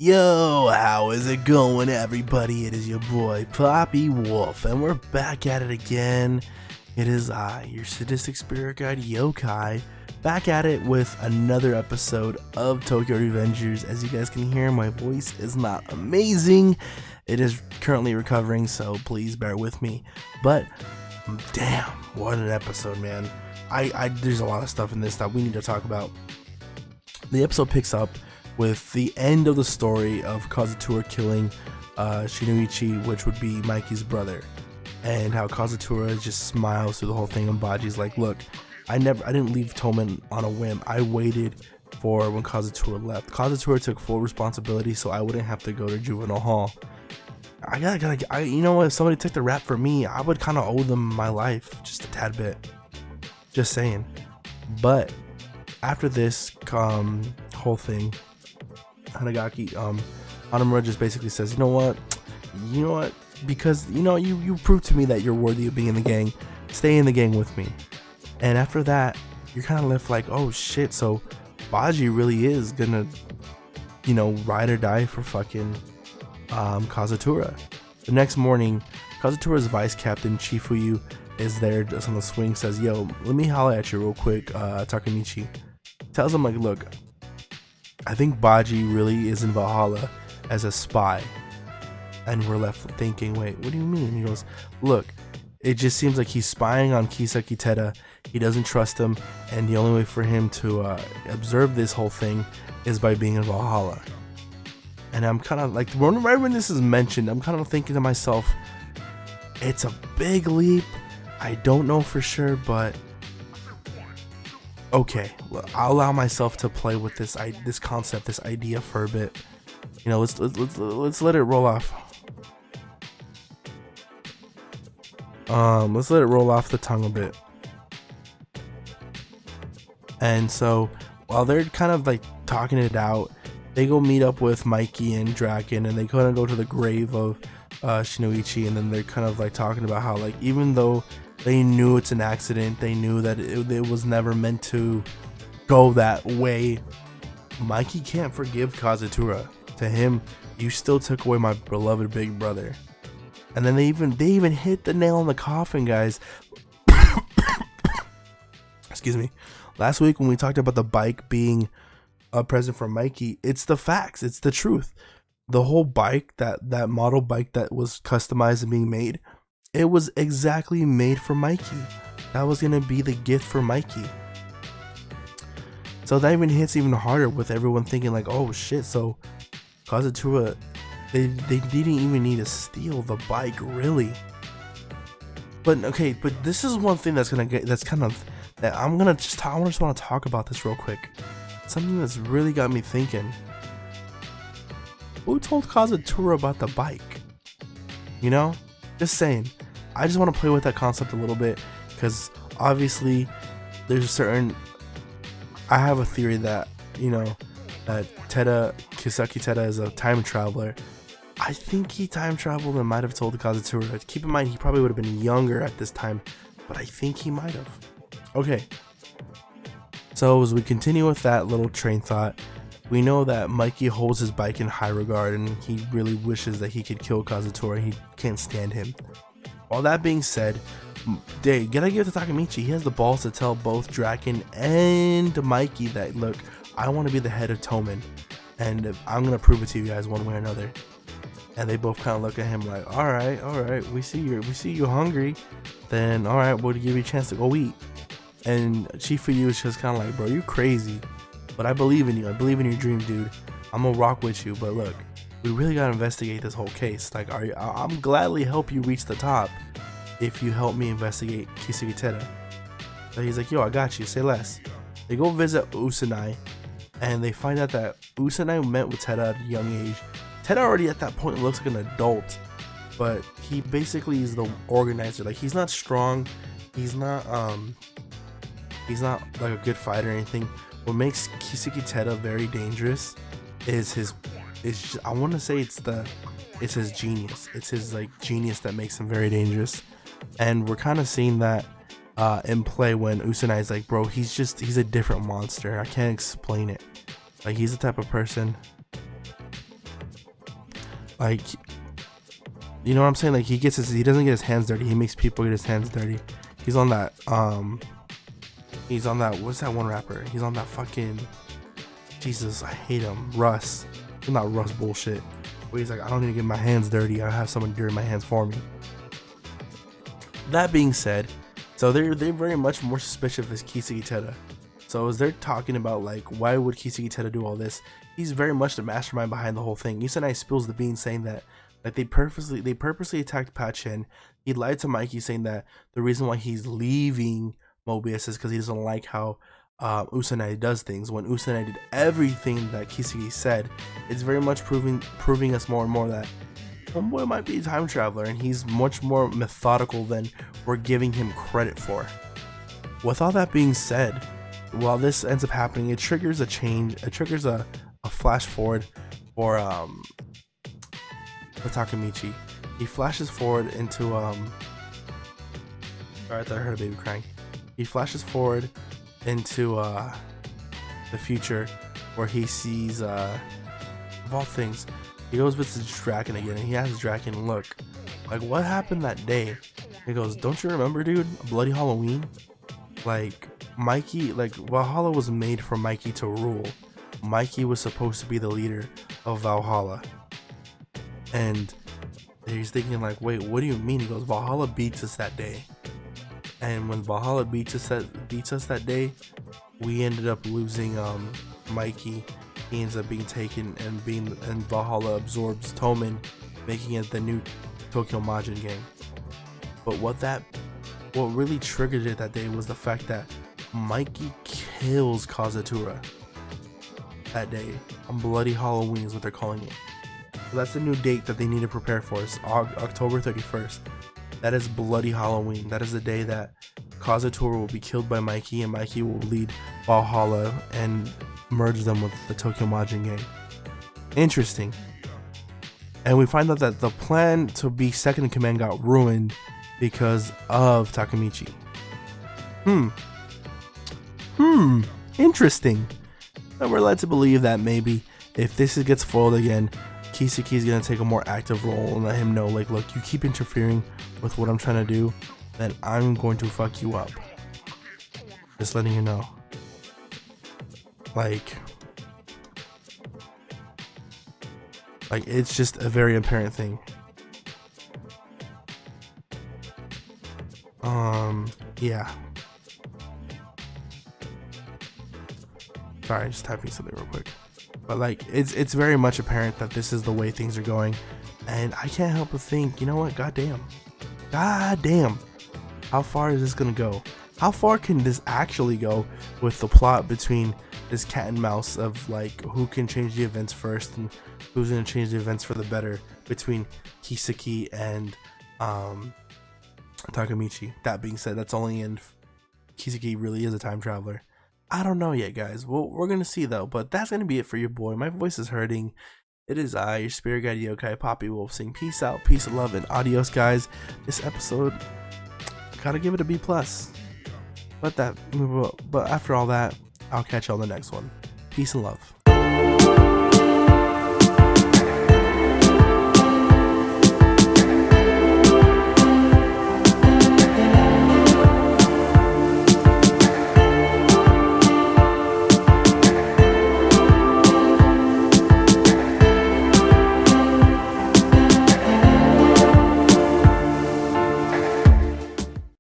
Yo, how is it going, everybody? It is your boy Poppy Wolf, and we're back at it again. It is I, your sadistic spirit guide Yokai, back at it with another episode of Tokyo Revengers. As you guys can hear, my voice is not amazing. It is currently recovering, so please bear with me. But damn, what an episode, man! There's a lot of stuff in this that we need to talk about. The episode picks up with the end of the story of Kazutora killing Shinoichi, which would be Mikey's brother, and how Kazutora just smiles through the whole thing, and Baji's like, look, I didn't leave Toman on a whim. I waited for when Kazutora left. Kazutora took full responsibility so I wouldn't have to go to juvenile hall. You know what, if somebody took the rap for me, I would kind of owe them my life, just a tad bit, just saying. But after this whole thing, Hanagaki, Hanamura just basically says, you know what, because you proved to me that you're worthy of being in the gang, stay in the gang with me. And after that, you're kind of left like, oh shit, so Baji really is gonna, ride or die for fucking Kazutora. The next morning, Kazutora's vice captain Chifuyu is there just on the swing, says, yo, let me holler at you real quick. Takemitchy tells him, like, look, I think Baji really is in Valhalla as a spy. And we're left thinking, wait, what do you mean? He goes, look, it just seems like he's spying on Kisaki Teda. He doesn't trust him, and the only way for him to observe this whole thing is by being in Valhalla. And I'm kind of like, right when this is mentioned, I'm kind of thinking to myself, it's a big leap. I don't know for sure, but okay, I'll allow myself to play with this concept, this idea for a bit. Let's let it roll off. Let's let it roll off the tongue a bit. And so while they're kind of like talking it out, they go meet up with Mikey and Draken, and they kind of go to the grave of Shinoichi, and then they're kind of like talking about how, like, even though they knew it's an accident, they knew that it was never meant to go that way, Mikey can't forgive Kazutora. To him, you still took away my beloved big brother. And then they even hit the nail on the coffin, guys. Excuse me. Last week when we talked about the bike being a present for Mikey, it's the facts, it's the truth. The whole bike, that model bike that was customized and being made, it was exactly made for Mikey. That was gonna be the gift for Mikey. So that even hits even harder with everyone thinking like, oh shit, so Kazutora, they didn't even need to steal the bike, really. But okay, but this is one thing I just want to talk about this real quick. Something that's really got me thinking. Who told Kazutora about the bike? Just saying. I just want to play with that concept a little bit, because obviously there's I have a theory that, that Kisaki Teda is a time traveler. I think he time traveled and might have told Kazutora. Keep in mind, he probably would have been younger at this time, but I think he might have. Okay. So as we continue with that little train thought, we know that Mikey holds his bike in high regard, and he really wishes that he could kill Kazutora. He can't stand him. All that being said, gotta give it to Takemitchy. He has the balls to tell both Draken and Mikey that, look, I want to be the head of Toman, and I'm gonna prove it to you guys one way or another. And they both kind of look at him like, all right, we see you hungry, then all right, we'll give you a chance to go eat. And Chifuyu is just kind of like, bro, you're crazy, but I believe in you. I believe in your dream, dude. I'm gonna rock with you, but look, we really gotta investigate this whole case. Like, I'm gladly help you reach the top if you help me investigate Kisaki Teda. So he's like, yo, I got you, say less. They go visit Usanai, and they find out that Usanai met with Teda at a young age. Teda already at that point looks like an adult, but he basically is the organizer. Like, he's not strong, he's not like a good fighter or anything. What makes Kisaki Teda very dangerous is I want to say it's his genius. It's his like genius that makes him very dangerous. And we're kind of seeing that in play when Usanai's like, bro, he's a different monster. I can't explain it. Like, he's the type of person. Like, you know what I'm saying? Like, he doesn't get his hands dirty. He makes people get his hands dirty. He's on that, what's that one rapper? He's on that fucking, Jesus, I hate him. Russ. He's not Russ bullshit. Where he's like, I don't need to get my hands dirty. I have someone dirty my hands for me. That being said, so they're very much more suspicious of this Kiseki Tada. So as they're talking about, like, why would Kiseki Tada do all this? He's very much the mastermind behind the whole thing. Usanai spills the beans saying that, like, they purposely attacked Patchen. He lied to Mikey saying that the reason why he's leaving Mobius is because he doesn't like how Usanai does things. When Usanai did everything that Kiseki said, it's very much proving us more and more that Homeboy might be a time traveler, and he's much more methodical than we're giving him credit for. With all that being said, while this ends up happening, it triggers a change. It triggers a flash forward for Takemitchy. He flashes forward into sorry, I thought I heard a baby crying. He flashes forward into the future, where he sees of all things, he goes with his Draken again, and he asks Draken, look, like, what happened that day? He goes, don't you remember, dude, a bloody Halloween? Like, Mikey, like, Valhalla was made for Mikey to rule. Mikey was supposed to be the leader of Valhalla. And he's thinking, like, wait, what do you mean? He goes, Valhalla beats us that day. And when Valhalla beats us that day, we ended up losing Mikey. He ends up being taken, and Valhalla absorbs Toman, making it the new Tokyo Majin gang. But what really triggered it that day was the fact that Mikey kills Kazutora that day. On Bloody Halloween is what they're calling it. So that's the new date that they need to prepare for. It's October 31st. That is Bloody Halloween. That is the day that Kazutora will be killed by Mikey, and Mikey will lead Valhalla and merge them with the Tokyo Majin gang. Interesting. And we find out that the plan to be second in command got ruined because of Takemitchy. Interesting. And we're led to believe that maybe if this gets foiled again, Kiseki is going to take a more active role and let him know, like, look, you keep interfering with what I'm trying to do, then I'm going to fuck you up. Just letting you know. Like it's just a very apparent thing. Yeah. Sorry, just typing something real quick. But like, it's very much apparent that this is the way things are going, and I can't help but think, you know what? Goddamn. How far is this gonna go? How far can this actually go with the plot between this cat and mouse of, like, who can change the events first and who's gonna change the events for the better between Kiseki and Takemitchy? That being said, that's only in Kiseki really is a time traveler. I don't know yet, guys. Well, we're gonna see though. But that's gonna be it for your boy. My voice is hurting. It is I, your spirit guide yokai, Poppy Wolf, saying peace out, peace and love, and adios, guys. This episode, gotta give it a B+. But after all that, I'll catch y'all in the next one. Peace and love.